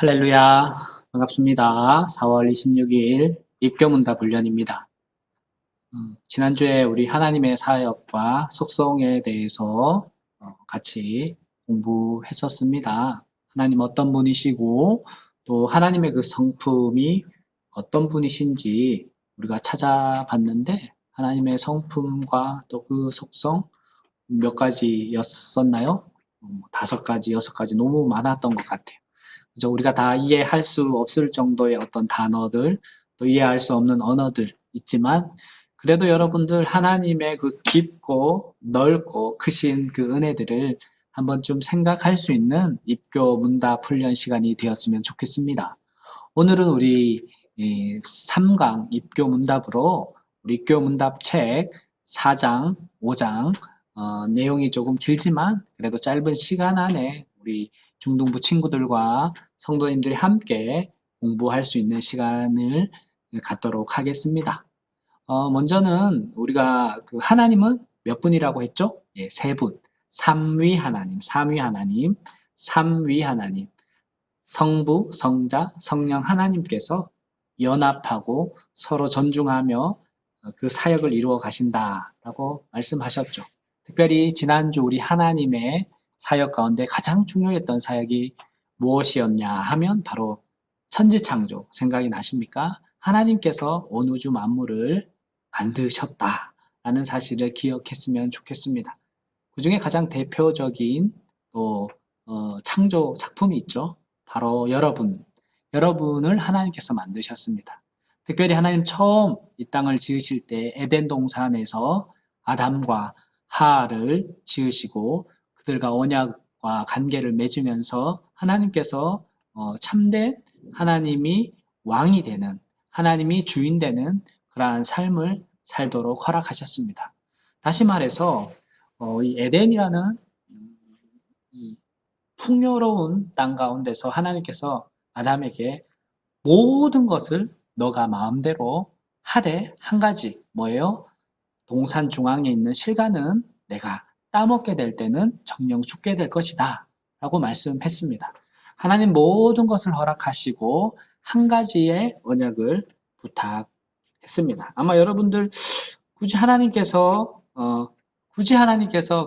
할렐루야. 반갑습니다. 4월 26일 입교문답 훈련입니다. 지난주에 우리 하나님의 사역과 속성에 대해서 같이 공부했었습니다. 하나님 어떤 분이시고 또 하나님의 그 성품이 어떤 분이신지 우리가 찾아봤는데 하나님의 성품과 또 그 속성 몇 가지였었나요? 5가지, 6가지 너무 많았던 것 같아요. 그죠? 우리가 다 이해할 수 없을 정도의 어떤 단어들, 또 이해할 수 없는 언어들 있지만, 그래도 여러분들 하나님의 그 깊고 넓고 크신 그 은혜들을 한번쯤 생각할 수 있는 입교 문답 훈련 시간이 되었으면 좋겠습니다. 오늘은 우리 3강 입교 문답으로 우리 입교 문답 책 4장, 5장 내용이 조금 길지만 그래도 짧은 시간 안에 우리 중등부 친구들과 성도님들이 함께 공부할 수 있는 시간을 갖도록 하겠습니다. 먼저는 우리가 그 하나님은 몇 분이라고 했죠? 예, 3분. 삼위 하나님, 삼위 하나님, 삼위 하나님. 성부, 성자, 성령 하나님께서 연합하고 서로 존중하며 그 사역을 이루어 가신다라고 말씀하셨죠. 특별히 지난주 우리 하나님의 사역 가운데 가장 중요했던 사역이 무엇이었냐 하면 바로 천지창조 생각이 나십니까? 하나님께서 온 우주 만물을 만드셨다라는 사실을 기억했으면 좋겠습니다. 그 중에 가장 대표적인 또 창조 작품이 있죠. 바로 여러분을 하나님께서 만드셨습니다. 특별히 하나님 처음 이 땅을 지으실 때 에덴 동산에서 아담과 하를 지으시고 그들과 언약과 관계를 맺으면서 하나님께서 참된 하나님이 왕이 되는, 하나님이 주인 되는 그러한 삶을 살도록 허락하셨습니다. 다시 말해서 이 에덴이라는 이 풍요로운 땅 가운데서 하나님께서 아담에게 모든 것을 너가 마음대로 하되 한 가지 뭐예요? 동산 중앙에 있는 실과는 내가 따먹게 될 때는 정령 죽게 될 것이다 라고 말씀했습니다. 하나님 모든 것을 허락하시고 한 가지의 언약을 부탁했습니다. 아마 여러분들 굳이 하나님께서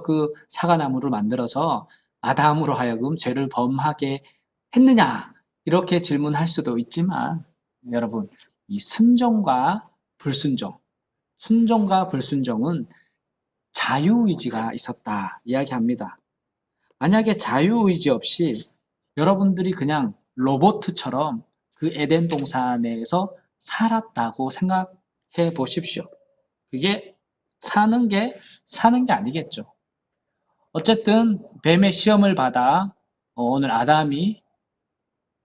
그 사과나무를 만들어서 아담으로 하여금 죄를 범하게 했느냐 이렇게 질문할 수도 있지만 여러분 이 순종과 불순종은 자유의지가 있었다 이야기합니다. 만약에 자유의지 없이 여러분들이 그냥 로봇처럼 그 에덴 동산에서 살았다고 생각해 보십시오. 그게 사는 게 아니겠죠. 어쨌든 뱀의 시험을 받아 오늘 아담이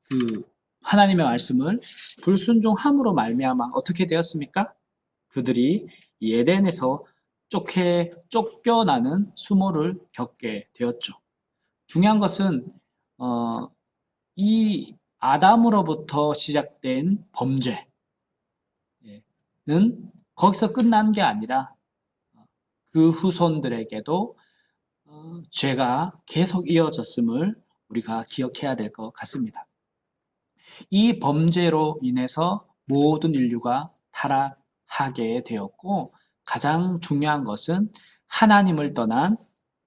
그 하나님의 말씀을 불순종함으로 말미암아 어떻게 되었습니까? 그들이 이 에덴에서 쫓겨나는 수모를 겪게 되었죠. 중요한 것은 이 아담으로부터 시작된 범죄는 거기서 끝난 게 아니라 그 후손들에게도 죄가 계속 이어졌음을 우리가 기억해야 될 것 같습니다. 이 범죄로 인해서 모든 인류가 타락하게 되었고 가장 중요한 것은 하나님을 떠난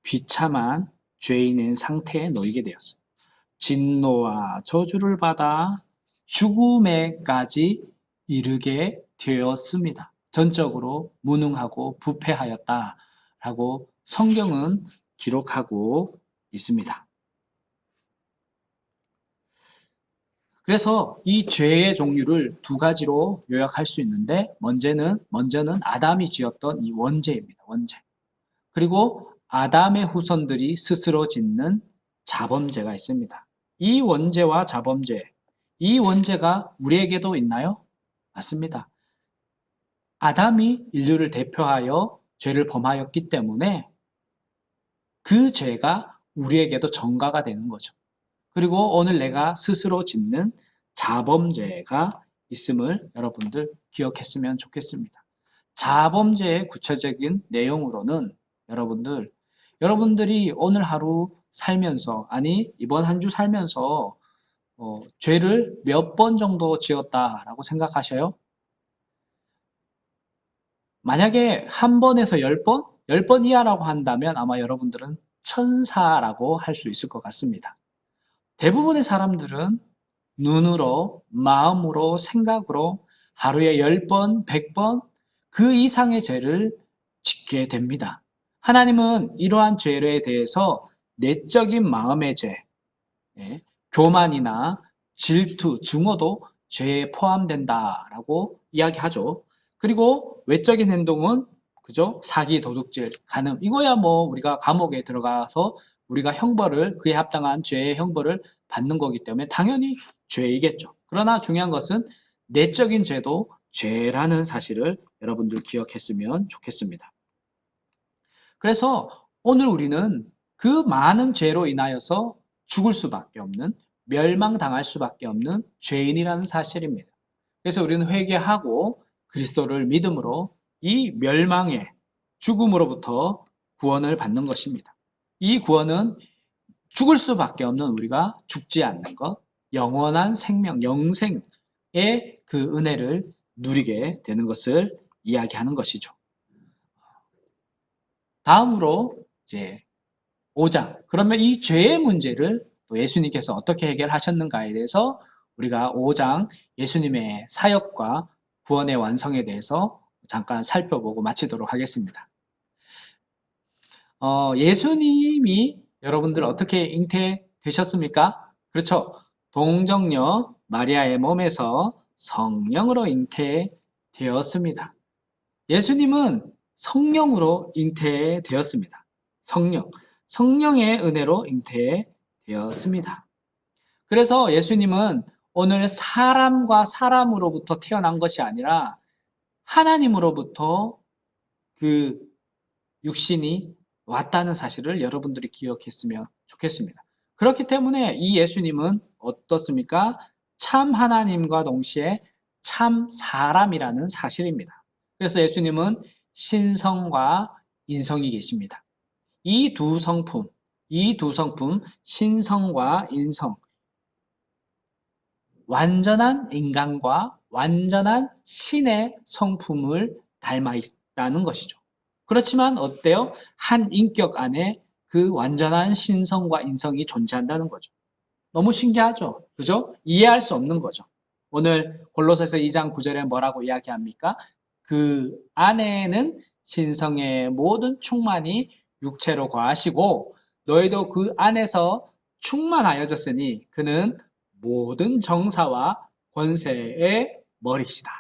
비참한 죄인의 상태에 놓이게 되었어요. 진노와 저주를 받아 죽음에까지 이르게 되었습니다. 전적으로 무능하고 부패하였다라고 성경은 기록하고 있습니다. 그래서 이 죄의 종류를 2가지로 요약할 수 있는데 먼저는 아담이 지었던 이 원죄입니다. 원죄. 그리고 아담의 후손들이 스스로 짓는 자범죄가 있습니다. 이 원죄와 자범죄, 이 원죄가 우리에게도 있나요? 맞습니다. 아담이 인류를 대표하여 죄를 범하였기 때문에 그 죄가 우리에게도 전가가 되는 거죠. 그리고 오늘 내가 스스로 짓는 자범죄가 있음을 여러분들 기억했으면 좋겠습니다. 자범죄의 구체적인 내용으로는 여러분들이 오늘 하루 살면서, 아니, 이번 한 주 살면서 죄를 몇 번 정도 지었다라고 생각하셔요? 만약에 한 번에서 10번? 10번 이하라고 한다면 아마 여러분들은 천사라고 할 수 있을 것 같습니다. 대부분의 사람들은 눈으로, 마음으로, 생각으로 하루에 10번, 100번 그 이상의 죄를 짓게 됩니다. 하나님은 이러한 죄에 대해서 내적인 마음의 죄, 예, 교만이나 질투, 증오도 죄에 포함된다라고 이야기하죠. 그리고 외적인 행동은 그죠? 사기, 도둑질, 간음. 이거야 뭐 우리가 감옥에 들어가서 우리가 형벌을 그에 합당한 죄의 형벌을 받는 거기 때문에 당연히 죄이겠죠. 그러나 중요한 것은 내적인 죄도 죄라는 사실을 여러분들 기억했으면 좋겠습니다. 그래서 오늘 우리는 그 많은 죄로 인하여서 죽을 수밖에 없는, 멸망당할 수밖에 없는 죄인이라는 사실입니다. 그래서 우리는 회개하고 그리스도를 믿음으로 이 멸망의 죽음으로부터 구원을 받는 것입니다. 이 구원은 죽을 수밖에 없는 우리가 죽지 않는 것, 영원한 생명, 영생의 그 은혜를 누리게 되는 것을 이야기하는 것이죠. 다음으로 이제 5장. 그러면 이 죄의 문제를 또 예수님께서 어떻게 해결하셨는가에 대해서 우리가 5장 예수님의 사역과 구원의 완성에 대해서 잠깐 살펴보고 마치도록 하겠습니다. 예수님이 여러분들 어떻게 잉태되셨습니까? 그렇죠. 동정녀 마리아의 몸에서 성령으로 잉태되었습니다. 예수님은 성령으로 잉태되었습니다. 성령의 은혜로 잉태되었습니다. 그래서 예수님은 오늘 사람과 사람으로부터 태어난 것이 아니라 하나님으로부터 그 육신이 왔다는 사실을 여러분들이 기억했으면 좋겠습니다. 그렇기 때문에 이 예수님은 어떻습니까? 참 하나님과 동시에 참 사람이라는 사실입니다. 그래서 예수님은 신성과 인성이 계십니다. 이 두 성품, 신성과 인성, 완전한 인간과 완전한 신의 성품을 닮아 있다는 것이죠. 그렇지만 어때요? 한 인격 안에 그 완전한 신성과 인성이 존재한다는 거죠. 너무 신기하죠? 그죠? 이해할 수 없는 거죠. 오늘 골로새서 2장 9절에 뭐라고 이야기합니까? 그 안에는 신성의 모든 충만이 육체로 거하시고 너희도 그 안에서 충만하여졌으니 그는 모든 정사와 권세의 머리시다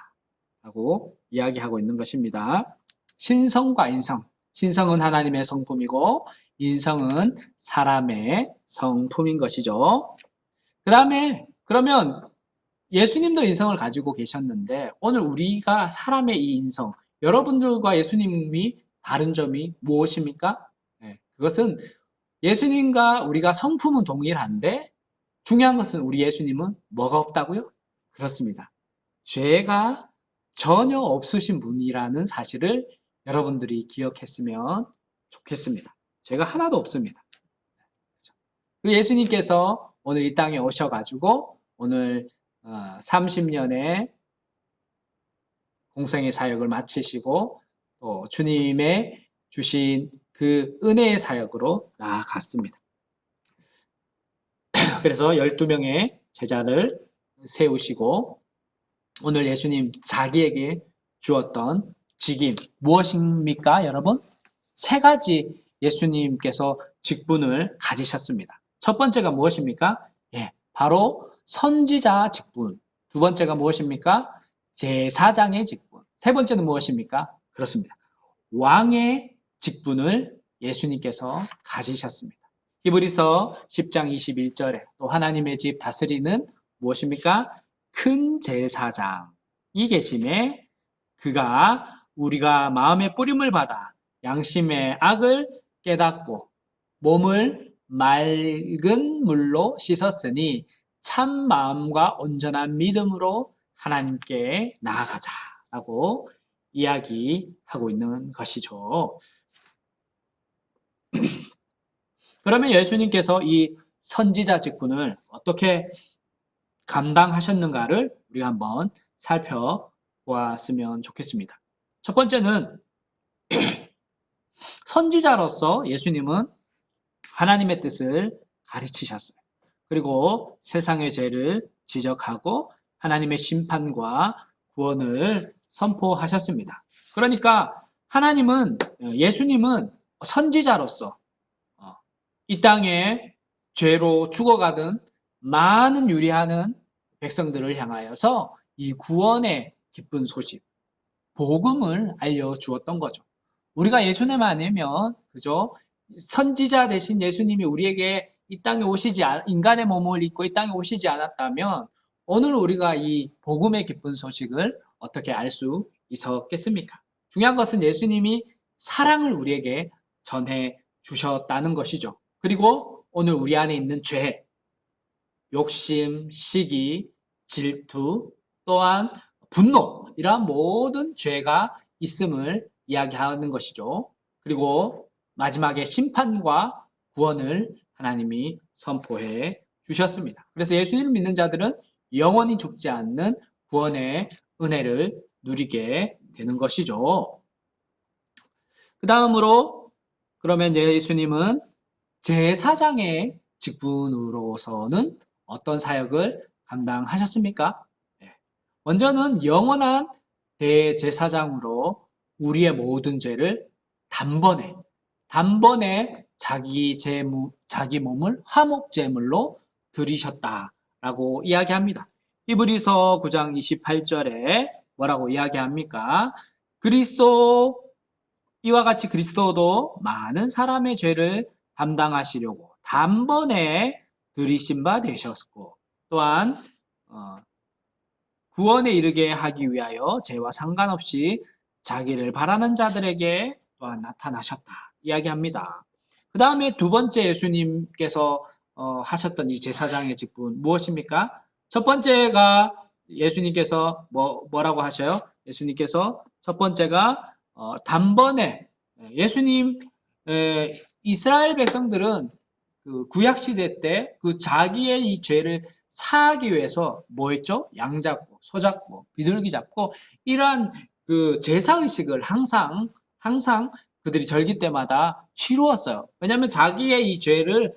라고 이야기하고 있는 것입니다. 신성과 인성. 신성은 하나님의 성품이고 인성은 사람의 성품인 것이죠. 그 다음에 그러면 예수님도 인성을 가지고 계셨는데 오늘 우리가 사람의 이 인성, 여러분들과 예수님이 다른 점이 무엇입니까? 네, 그것은 예수님과 우리가 성품은 동일한데 중요한 것은 우리 예수님은 뭐가 없다고요? 그렇습니다. 죄가 전혀 없으신 분이라는 사실을 여러분들이 기억했으면 좋겠습니다. 죄가 하나도 없습니다. 그 예수님께서 오늘 이 땅에 오셔가지고 오늘 30년의 공생의 사역을 마치시고 또 주님의 주신 그 은혜의 사역으로 나아갔습니다. 그래서 12명의 제자를 세우시고 오늘 예수님 자기에게 주었던 직임 무엇입니까, 여러분? 3가지 예수님께서 직분을 가지셨습니다. 첫 번째가 무엇입니까? 예, 바로 선지자 직분. 두 번째가 무엇입니까? 제사장의 직분. 세 번째는 무엇입니까? 그렇습니다. 왕의 직분을 예수님께서 가지셨습니다. 히브리서 10장 21절에 또 하나님의 집 다스리는 무엇입니까? 큰 제사장이 계심에 그가 우리가 마음의 뿌림을 받아 양심의 악을 깨닫고 몸을 맑은 물로 씻었으니 참 마음과 온전한 믿음으로 하나님께 나아가자라고 이야기하고 있는 것이죠. 그러면 예수님께서 이 선지자 직분을 어떻게 감당하셨는가를 우리가 한번 살펴보았으면 좋겠습니다. 첫 번째는 선지자로서 예수님은 하나님의 뜻을 가르치셨어요. 그리고 세상의 죄를 지적하고 하나님의 심판과 구원을 선포하셨습니다. 그러니까 예수님은 선지자로서 이 땅에 죄로 죽어가던 많은 유리하는 백성들을 향하여서 이 구원의 기쁜 소식, 복음을 알려주었던 거죠. 우리가 예수님 아니면 그죠? 선지자 대신 예수님이 우리에게 이 땅에 인간의 몸을 입고 이 땅에 오시지 않았다면 오늘 우리가 이 복음의 기쁜 소식을 어떻게 알 수 있었겠습니까? 중요한 것은 예수님이 사랑을 우리에게 전해 주셨다는 것이죠. 그리고 오늘 우리 안에 있는 죄, 욕심, 시기, 질투, 또한 분노, 이러한 모든 죄가 있음을 이야기하는 것이죠. 그리고 마지막에 심판과 구원을 하나님이 선포해 주셨습니다. 그래서 예수님을 믿는 자들은 영원히 죽지 않는 구원의 은혜를 누리게 되는 것이죠. 그 다음으로 그러면 예수님은 제사장의 직분으로서는 어떤 사역을 감당하셨습니까? 먼저는 영원한 대제사장으로 우리의 모든 죄를 단번에 자기 몸을 화목제물로 드리셨다라고 이야기합니다. 히브리서 9장 28절에 뭐라고 이야기합니까? 이와 같이 그리스도도 많은 사람의 죄를 담당하시려고 단번에 들이신 바 되셨고, 또한 구원에 이르게 하기 위하여 죄와 상관없이 자기를 바라는 자들에게 또한 나타나셨다 이야기합니다. 그 다음에 두 번째 예수님께서 하셨던 이 제사장의 직분 무엇입니까? 첫 번째가 예수님께서 뭐라고 하셔요? 예수님께서 첫 번째가 단번에 이스라엘 백성들은 그 구약 시대 때 그 자기의 이 죄를 사하기 위해서 뭐 했죠? 양 잡고 소 잡고 비둘기 잡고 이러한 그 제사 의식을 항상 그들이 절기 때마다 치루었어요. 왜냐하면 자기의 이 죄를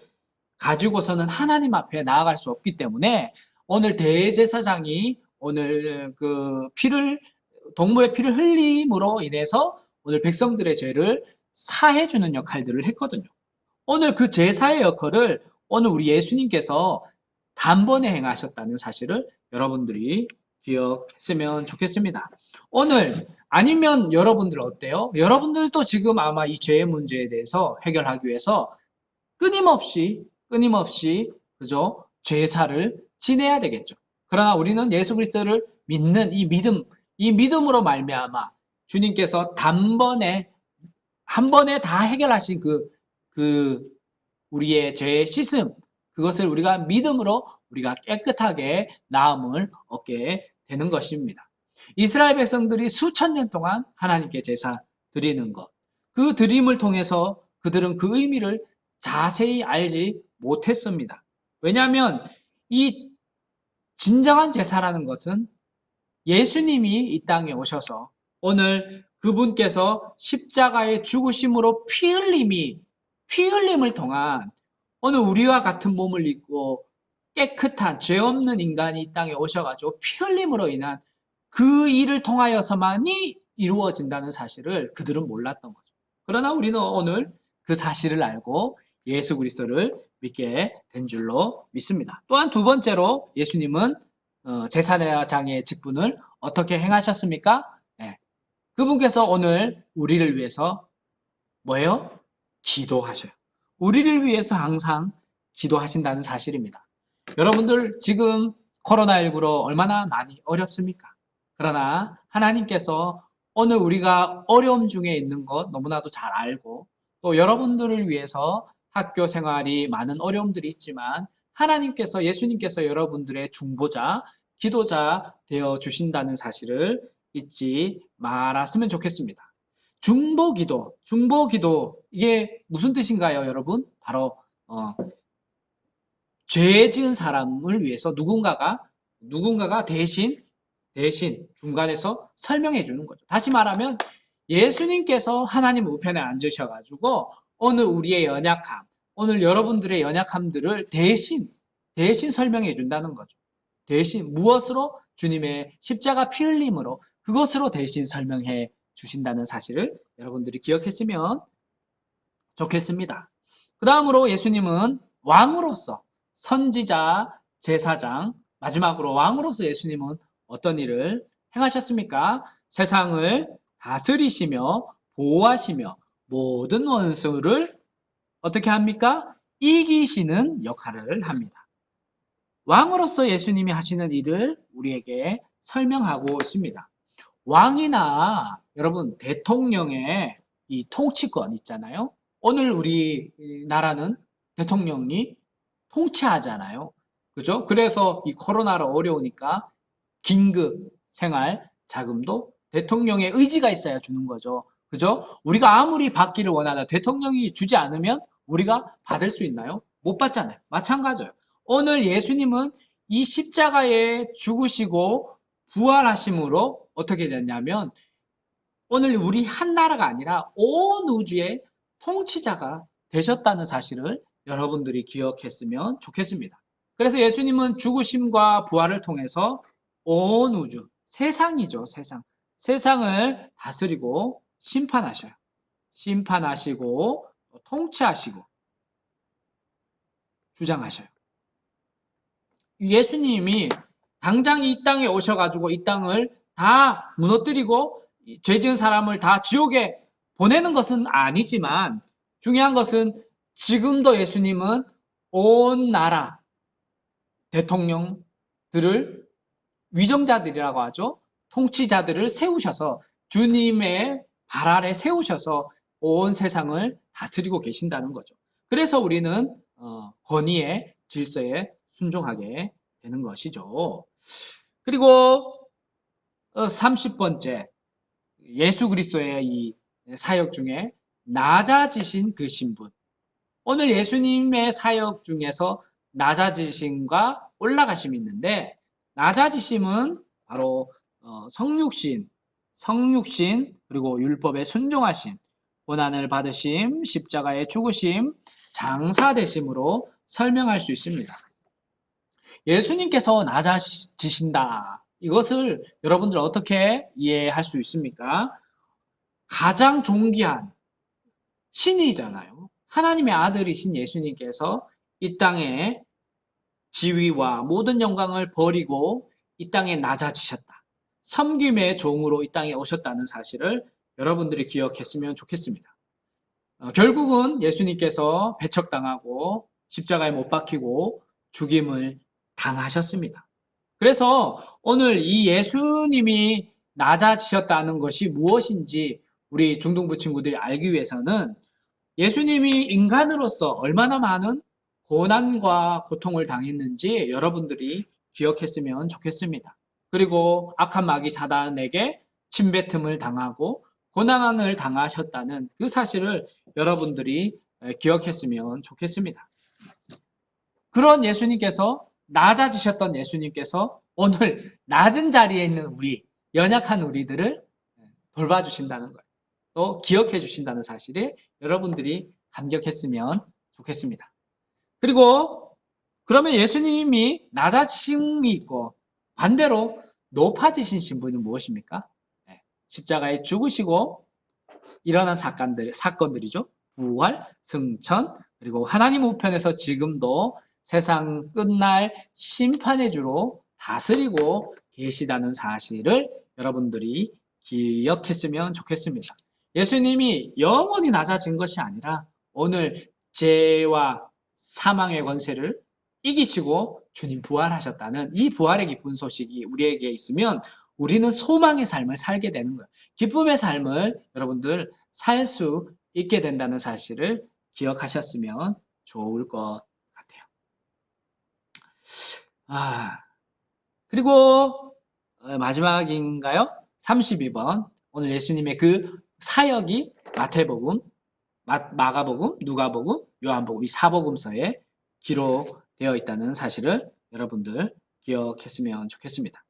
가지고서는 하나님 앞에 나아갈 수 없기 때문에 오늘 대제사장이 오늘 동물의 피를 흘림으로 인해서 오늘 백성들의 죄를 사해주는 역할들을 했거든요. 오늘 그 제사의 역할을 오늘 우리 예수님께서 단번에 행하셨다는 사실을 여러분들이 기억했으면 좋겠습니다. 오늘 아니면 여러분들 어때요? 여러분들도 지금 아마 이 죄의 문제에 대해서 해결하기 위해서 끊임없이 그죠? 제사를 지내야 되겠죠. 그러나 우리는 예수 그리스도를 믿는 이 믿음으로 말미암아 주님께서 한 번에 다 해결하신 우리의 죄의 씻음, 그것을 우리가 믿음으로 우리가 깨끗하게 나음을 얻게 되는 것입니다. 이스라엘 백성들이 수천 년 동안 하나님께 제사 드리는 것, 그 드림을 통해서 그들은 그 의미를 자세히 알지 못했습니다. 왜냐하면 이 진정한 제사라는 것은 예수님이 이 땅에 오셔서 오늘 그분께서 십자가의 죽으심으로 피 흘림을 통한 오늘 우리와 같은 몸을 입고 깨끗한 죄 없는 인간이 이 땅에 오셔가지고 피 흘림으로 인한 그 일을 통하여서만이 이루어진다는 사실을 그들은 몰랐던 거죠. 그러나 우리는 오늘 그 사실을 알고 예수 그리스도를 믿게 된 줄로 믿습니다. 또한 두 번째로 예수님은 제사장의 직분을 어떻게 행하셨습니까? 네. 그분께서 오늘 우리를 위해서 뭐예요? 기도하셔요. 우리를 위해서 항상 기도하신다는 사실입니다. 여러분들 지금 코로나19로 얼마나 많이 어렵습니까? 그러나 하나님께서 오늘 우리가 어려움 중에 있는 것 너무나도 잘 알고 또 여러분들을 위해서 학교 생활이 많은 어려움들이 있지만 예수님께서 여러분들의 중보자, 기도자 되어 주신다는 사실을 잊지 말았으면 좋겠습니다. 중보기도 이게 무슨 뜻인가요, 여러분? 바로 죄 지은 사람을 위해서 누군가가 누군가가 대신 중간에서 설명해 주는 거죠. 다시 말하면 예수님께서 하나님 우편에 앉으셔가지고 오늘 우리의 연약함, 오늘 여러분들의 연약함들을 대신 설명해 준다는 거죠. 대신 무엇으로? 주님의 십자가 피 흘림으로 그것으로 대신 설명해 주신다는 사실을 여러분들이 기억했으면 좋겠습니다. 그 다음으로 예수님은 왕으로서 선지자, 제사장, 마지막으로 왕으로서 예수님은 어떤 일을 행하셨습니까? 세상을 다스리시며 보호하시며 모든 원수를 어떻게 합니까? 이기시는 역할을 합니다. 왕으로서 예수님이 하시는 일을 우리에게 설명하고 있습니다. 왕이나 여러분 대통령의 이 통치권 있잖아요. 오늘 우리나라는 대통령이 통치하잖아요. 그죠? 그래서 이 코로나로 어려우니까 긴급 생활 자금도 대통령의 의지가 있어야 주는 거죠. 그죠? 우리가 아무리 받기를 원하나 대통령이 주지 않으면 우리가 받을 수 있나요? 못 받잖아요. 마찬가지예요. 오늘 예수님은 이 십자가에 죽으시고 부활하심으로 어떻게 됐냐면 오늘 우리 한 나라가 아니라 온 우주의 통치자가 되셨다는 사실을 여러분들이 기억했으면 좋겠습니다. 그래서 예수님은 죽으심과 부활을 통해서 온 우주, 세상이죠, 세상. 세상을 다스리고 심판하셔요. 심판하시고 통치하시고 주장하셔요. 예수님이 당장 이 땅에 오셔가지고 이 땅을 다 무너뜨리고 죄 지은 사람을 다 지옥에 보내는 것은 아니지만 중요한 것은 지금도 예수님은 온 나라 대통령들을 위정자들이라고 하죠. 통치자들을 세우셔서 주님의 발 아래 세우셔서 온 세상을 다스리고 계신다는 거죠. 그래서 우리는 권위의 질서에 순종하게 되는 것이죠. 그리고 30번째 예수 그리스도의 이 사역 중에 낮아지신 그 신분. 오늘 예수님의 사역 중에서 낮아지심과 올라가심이 있는데 낮아지심은 바로 성육신 그리고 율법에 순종하심, 고난을 받으심, 십자가의 죽으심, 장사되심으로 설명할 수 있습니다. 예수님께서 낮아지신다. 이것을 여러분들 어떻게 이해할 수 있습니까? 가장 존귀한 신이잖아요. 하나님의 아들이신 예수님께서 이 땅에 지위와 모든 영광을 버리고 이 땅에 낮아지셨다. 섬김의 종으로 이 땅에 오셨다는 사실을 여러분들이 기억했으면 좋겠습니다. 결국은 예수님께서 배척당하고 십자가에 못 박히고 죽임을 당하셨습니다. 그래서 오늘 이 예수님이 낮아지셨다는 것이 무엇인지 우리 중등부 친구들이 알기 위해서는 예수님이 인간으로서 얼마나 많은 고난과 고통을 당했는지 여러분들이 기억했으면 좋겠습니다. 그리고 악한 마귀 사단에게 침뱉음을 당하고 고난을 당하셨다는 그 사실을 여러분들이 기억했으면 좋겠습니다. 그런 예수님께서 낮아지셨던 예수님께서 오늘 낮은 자리에 있는 우리 연약한 우리들을 돌봐주신다는 거예요. 또 기억해 주신다는 사실에 여러분들이 감격했으면 좋겠습니다. 그리고 그러면 예수님이 낮아지심이 있고 반대로 높아지신 신분은 무엇입니까? 십자가에 죽으시고 일어난 사건들이죠. 부활, 승천, 그리고 하나님 우편에서 지금도 세상 끝날 심판의 주로 다스리고 계시다는 사실을 여러분들이 기억했으면 좋겠습니다. 예수님이 영원히 낮아진 것이 아니라 오늘 죄와 사망의 권세를 이기시고 주님 부활하셨다는 이 부활의 기쁜 소식이 우리에게 있으면 우리는 소망의 삶을 살게 되는 거예요. 기쁨의 삶을 여러분들 살 수 있게 된다는 사실을 기억하셨으면 좋을 것 같아요. 그리고 마지막인가요? 32번. 오늘 예수님의 그 사역이 마태복음, 마가복음, 누가복음, 요한복음 이 사복음서에 기록되어 있다는 사실을 여러분들 기억했으면 좋겠습니다.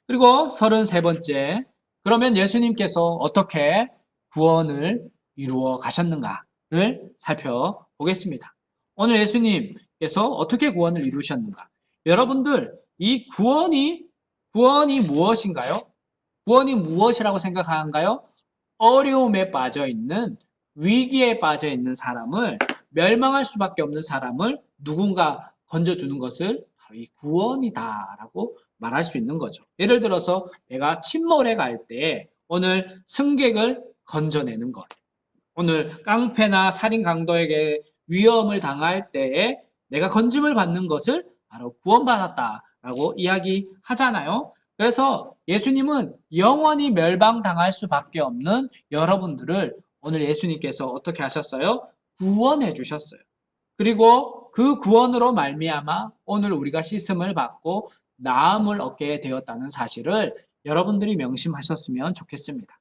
그리고 33번째, 그러면 예수님께서 어떻게 구원을 이루어 가셨는가를 살펴보겠습니다. 오늘 예수님께서 어떻게 구원을 이루셨는가? 여러분들, 이 구원이 무엇인가요? 구원이 무엇이라고 생각하는가요? 어려움에 빠져 있는, 위기에 빠져 있는 사람을, 멸망할 수밖에 없는 사람을 누군가 건져주는 것을 바로 이 구원이다라고 말할 수 있는 거죠. 예를 들어서 내가 침몰에 갈 때 오늘 승객을 건져내는 것, 오늘 깡패나 살인 강도에게 위험을 당할 때에 내가 건짐을 받는 것을 바로 구원받았다라고 이야기하잖아요. 그래서 예수님은 영원히 멸망당할 수밖에 없는 여러분들을 오늘 예수님께서 어떻게 하셨어요? 구원해 주셨어요. 그리고 그 구원으로 말미암아 오늘 우리가 씻음을 받고 나음을 얻게 되었다는 사실을 여러분들이 명심하셨으면 좋겠습니다.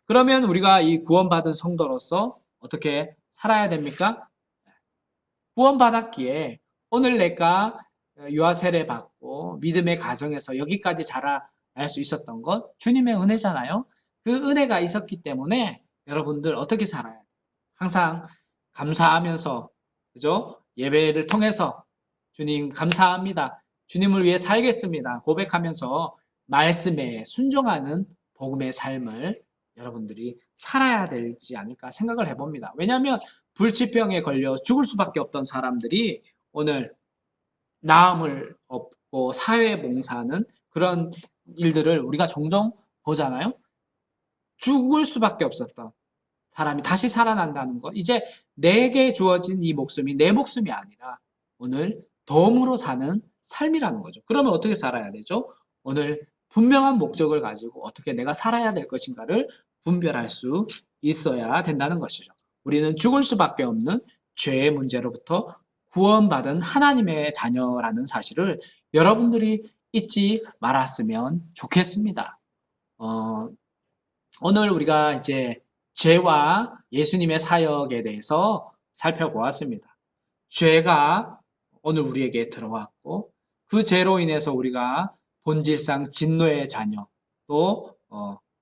그러면 우리가 이 구원받은 성도로서 어떻게 살아야 됩니까? 구원받았기에 오늘 내가 유아 세례 받고 믿음의 가정에서 여기까지 자라날 수 있었던 것 주님의 은혜잖아요. 그 은혜가 있었기 때문에 여러분들 어떻게 살아야 돼요? 항상 감사하면서, 그죠? 예배를 통해서 주님 감사합니다. 주님을 위해 살겠습니다. 고백하면서 말씀에 순종하는 복음의 삶을 여러분들이 살아야 되지 않을까 생각을 해봅니다. 왜냐하면 불치병에 걸려 죽을 수밖에 없던 사람들이 오늘 나음을 얻고 사회 봉사하는 그런 일들을 우리가 종종 보잖아요. 죽을 수밖에 없었던 사람이 다시 살아난다는 것. 이제 내게 주어진 이 목숨이 내 목숨이 아니라 오늘 덤으로 사는 삶이라는 거죠. 그러면 어떻게 살아야 되죠? 오늘 분명한 목적을 가지고 어떻게 내가 살아야 될 것인가를 분별할 수 있어야 된다는 것이죠. 우리는 죽을 수밖에 없는 죄의 문제로부터 구원받은 하나님의 자녀라는 사실을 여러분들이 잊지 말았으면 좋겠습니다. 오늘 우리가 이제 죄와 예수님의 사역에 대해서 살펴보았습니다. 죄가 오늘 우리에게 들어왔고 그 죄로 인해서 우리가 본질상 진노의 자녀, 또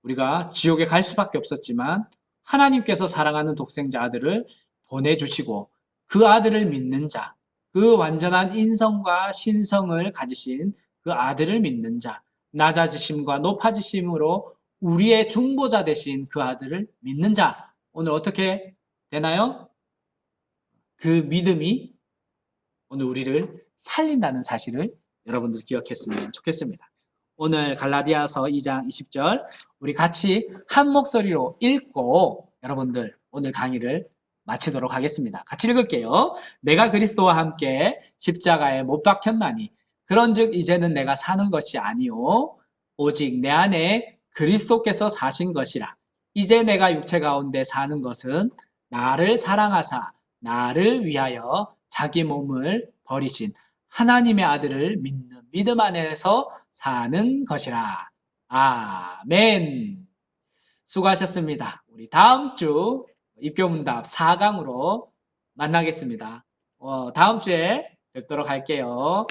우리가 지옥에 갈 수밖에 없었지만 하나님께서 사랑하는 독생자 아들을 보내주시고 그 아들을 믿는 자, 그 완전한 인성과 신성을 가지신 그 아들을 믿는 자, 낮아지심과 높아지심으로 우리의 중보자 되신 그 아들을 믿는 자, 오늘 어떻게 되나요? 그 믿음이 오늘 우리를 살린다는 사실을 여러분들 기억했으면 좋겠습니다. 오늘 갈라디아서 2장 20절 우리 같이 한 목소리로 읽고 여러분들 오늘 강의를 마치도록 하겠습니다. 같이 읽을게요. 내가 그리스도와 함께 십자가에 못 박혔나니 그런즉 이제는 내가 사는 것이 아니요 오직 내 안에 그리스도께서 사신 것이라. 이제 내가 육체 가운데 사는 것은 나를 사랑하사 나를 위하여 자기 몸을 버리신 하나님의 아들을 믿는 믿음 안에서 사는 것이라. 아멘. 수고하셨습니다. 우리 다음 주 입교문답 4강으로 만나겠습니다. 다음 주에 뵙도록 할게요.